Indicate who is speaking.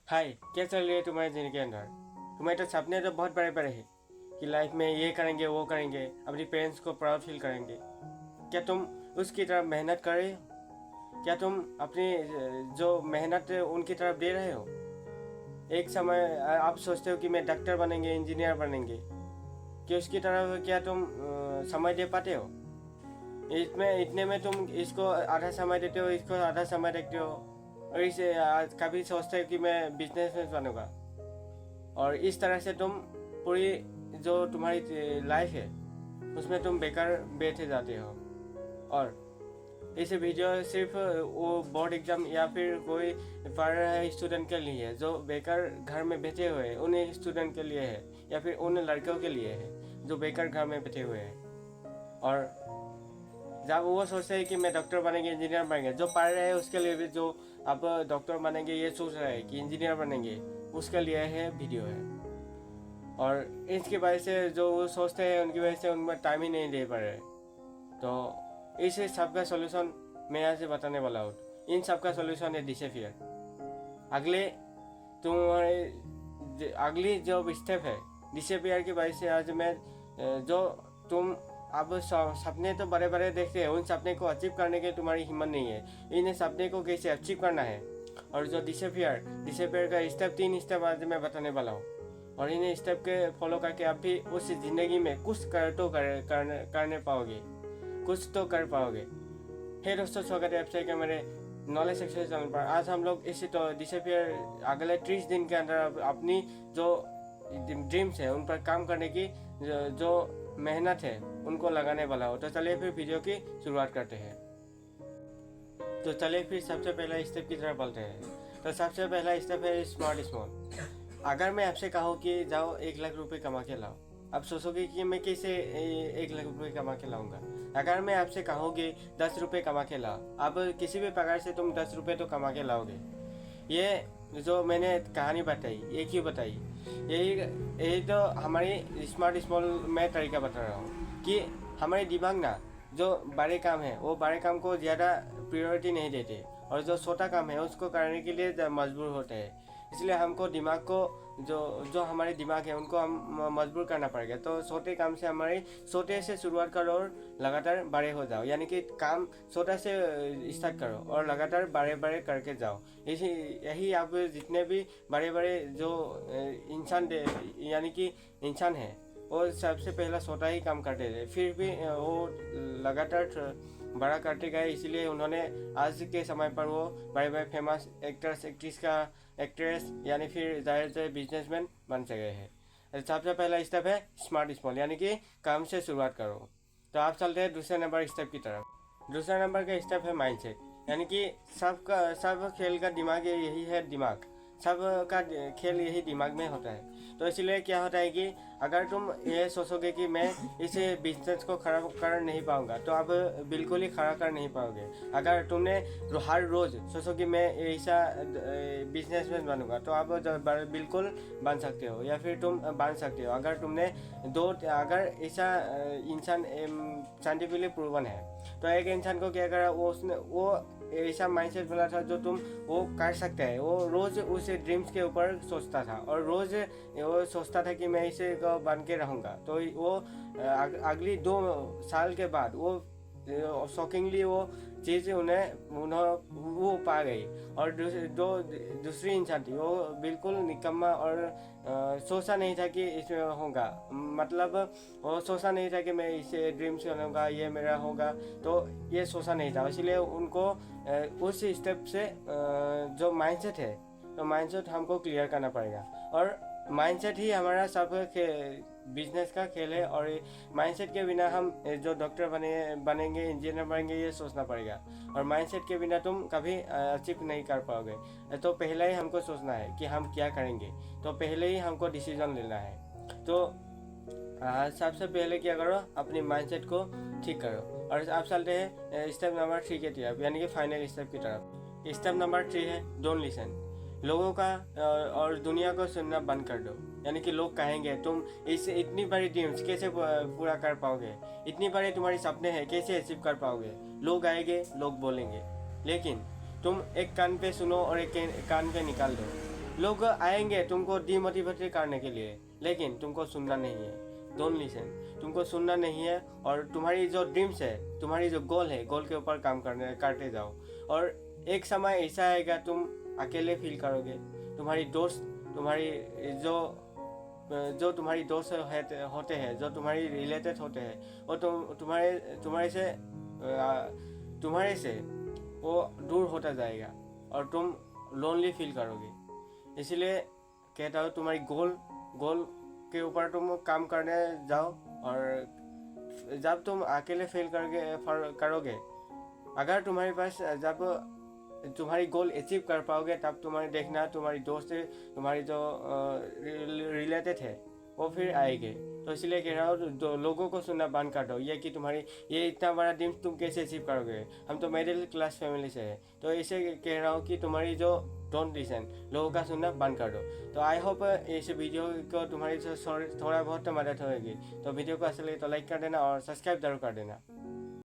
Speaker 1: हाय, क्या चल रही है तुम्हारी जिंदगी के अंदर? तुम्हारे तो सपने तो बहुत बड़े बड़े हैं कि लाइफ में ये करेंगे वो करेंगे, अपनी पेरेंट्स को प्राउड फील करेंगे। क्या तुम उसकी तरफ मेहनत कर रहे हो? क्या तुम अपनी जो मेहनत है उनकी तरफ दे रहे हो? एक समय आप सोचते हो कि मैं डॉक्टर बनेंगे, इंजीनियर बनेंगे, कि उसकी तरफ क्या तुम समय दे पाते हो? इसमें इतने में तुम इसको आधा समय देते हो, इसको आधा समय देते हो, और इसे कभी सोचते हो कि मैं बिजनेसमैन बनूंगा। और इस तरह से तुम पूरी जो तुम्हारी लाइफ है उसमें तुम बेकार बैठे जाते हो। और इस वीडियो सिर्फ वो बोर्ड एग्जाम या फिर कोई पढ़ रहे स्टूडेंट के लिए है, जो बेकार घर में बैठे हुए हैं उन स्टूडेंट के लिए है, या फिर उन लड़कों के लिए है जो बेकार घर में बैठे हुए हैं। और जब वो सोचते हैं कि मैं डॉक्टर बनेंगे, इंजीनियर बनेंगे, जो पढ़ रहे हैं उसके लिए भी, जो अब डॉक्टर बनेंगे ये सोच रहे हैं कि इंजीनियर बनेंगे, उसके लिए है वीडियो है। और इसकी वजह से जो वो सोचते हैं उनकी वजह से उनमें टाइम ही नहीं दे पा रहे। तो इस सब का सोल्यूशन मैं यहाँ से बताने वाला हूँ। इन सब का सोल्यूशन है डिसअपियर। अगले तुम्हारे अगली जो स्टेप है डिसअपियर की वजह से आज मैं जो तुम अब सपने तो बड़े बड़े देखते हैं, उन सपने को अचीव करने की तुम्हारी हिम्मत नहीं है। इन सपने को कैसे अचीव करना है, और जो डिसअपियर का स्टेप 3 स्टेप आज मैं बताने वाला हूँ। और इन स्टेप के फॉलो करके आप भी उस जिंदगी में कुछ करने पाओगे, कुछ तो कर पाओगे। हे दोस्तों, स्वागत है आपसे कि मेरे नॉलेज सक्सेस चैनल पर। आज हम लोग इसी तो डिसअपियर अगले 30 दिन के अंदर अपनी जो ड्रीम्स है उन पर काम करने की जो मेहनत है उनको लगाने वाला हो। तो चलिए फिर वीडियो की शुरुआत करते हैं। तो चलिए फिर सबसे पहला स्टेप की तरफ बढ़ते हैं। तो सबसे पहला स्टेप है स्मार्ट स्मॉल। अगर मैं आपसे कहूँ कि जाओ 1 लाख रुपए कमा के लाओ, आप सोचोगे कि मैं कैसे 1 लाख रुपए कमा के लाऊंगा। अगर मैं आपसे कहूँ कि 10 रुपये कमा के लाओ, अब किसी भी प्रकार से तुम 10 रुपये तो कमा के लाओगे। ये जो मैंने कहानी बताई, ये क्यों बताई, यही तो हमारी स्मार्ट स्मॉल में तरीका बता रहा हूँ कि हमारे दिमाग ना जो बड़े काम है वो बड़े काम को ज़्यादा प्रायोरिटी नहीं देते, और जो छोटा काम है उसको करने के लिए मजबूर होते हैं। इसलिए हमको दिमाग को जो हमारे दिमाग है उनको हम मजबूर करना पड़ेगा। तो छोटे काम से हमारे छोटे से शुरुआत करो और लगातार बड़े हो जाओ, यानी कि काम छोटा से स्टार्ट करो और लगातार बड़े बड़े करके जाओ। यही आप जितने भी बड़े बड़े जो यानी कि इंसान है वो सबसे पहला छोटा ही काम करते थे, फिर भी वो लगातार बड़ा करते गए। इसीलिए उन्होंने आज के समय पर वो बड़े बड़े फेमस एक्ट्रेस यानी फिर जाहिर बिजनेसमैन बन सके हैं। सबसे पहला स्टेप है स्मार्ट स्मॉल, यानी कि काम से शुरुआत करो। तो आप चलते हैं दूसरे नंबर स्टेप की तरफ। दूसरा नंबर का स्टेप है माइंडसेट, यानी कि सब खेल का दिमाग यही है, दिमाग सबका खेल यही दिमाग में होता है। तो इसलिए क्या होता है कि अगर तुम ये सोचोगे कि मैं इस बिजनेस को खड़ा कर नहीं पाऊंगा, तो आप बिल्कुल ही खड़ा कर नहीं पाओगे। अगर तुमने हर रोज़ सोचो कि मैं ऐसा बिजनेसमैन बनूंगा, तो आप बिल्कुल बन सकते हो, या फिर तुम बन सकते हो। अगर तुमने अगर ऐसा इंसान साइंटिफिकली प्रूवन है, तो एक इंसान को क्या करा, वो ऐसा माइंडसेट बना था जो तुम वो कर सकते हैं। वो रोज़ उस ड्रीम्स के ऊपर सोचता था, और रोज़ वो सोचता था कि मैं इसे को बन के रहूँगा। तो वो अगली 2 साल के बाद वो शॉकिंगली वो चीज़ वो पा गई। और दूसरी इंसान थी, वो बिल्कुल निकम्मा और सोचा नहीं था कि इसमें होगा, मतलब वो सोचा नहीं था कि मैं इसे ड्रीम से बनूंगा, ये मेरा होगा, तो ये सोचा नहीं था। इसलिए उनको उस स्टेप से जो माइंडसेट है, तो माइंडसेट हमको क्लियर करना पड़ेगा। और माइंडसेट ही हमारा सब बिजनेस का खेल है। और माइंडसेट के बिना हम जो डॉक्टर बनेंगे, इंजीनियर बनेंगे, ये सोचना पड़ेगा। और माइंडसेट के बिना तुम कभी अचीव नहीं कर पाओगे। तो पहले ही हमको सोचना है कि हम क्या करेंगे, तो पहले ही हमको डिसीजन लेना है। तो सबसे पहले क्या करो, अपनी माइंडसेट को ठीक करो। और आप चलते हैं स्टेप नंबर 3 की तरफ, यानी कि फाइनल स्टेप की तरफ। स्टेप नंबर 3 है डोंट लिसन। लोगों का और दुनिया को सुनना बंद कर दो। यानी कि लोग कहेंगे तुम इतनी बड़ी ड्रीम्स कैसे पूरा कर पाओगे, इतनी बड़ी तुम्हारी सपने हैं कैसे अचीव कर पाओगे। लोग आएंगे, लोग बोलेंगे, लेकिन तुम एक कान पे सुनो और एक कान पे निकाल दो। लोग आएंगे तुमको डिमोटिवेटेड करने के लिए, लेकिन तुमको सुनना नहीं है। डोंट लिसन, तुमको सुनना नहीं है। और तुम्हारी जो ड्रीम्स है, तुम्हारी जो गोल है, गोल के ऊपर काम करते जाओ। और एक समय ऐसा आएगा तुम अकेले फील करोगे। तुम्हारी दोस्त, तुम्हारी जो तुम्हारी दोस्त होते हैं, जो तुम्हारी रिलेटेड होते हैं, वो तुम्हारे से वो दूर होता जाएगा और तुम लोनली फील करोगे। इसलिए कहता हूँ तुम्हारी गोल के ऊपर तुम काम करने जाओ। और जब तुम अकेले फील करोगे, अगर तुम्हारे पास जब तुम्हारी गोल अचीव कर पाओगे, तब तुम्हारे देखना तुम्हारी दोस्त तुम्हारी जो रिलेटेड है वो फिर आएंगे। तो इसलिए कह रहा हूँ लोगों को सुनना बंद कर दो। ये इतना बड़ा ड्रीम तुम कैसे अचीव करोगे, हम तो मिडिल क्लास फैमिली से है। तो इसे कह रहा हूँ कि तुम्हारी जो डोंट लिसन, लोगों का सुनना बंद कर दो। तो आई होप इस वीडियो को तुम्हारी थोड़ा बहुत मदद होगी। तो वीडियो को अच्छा लगे तो लाइक कर देना और सब्सक्राइब जरूर कर देना।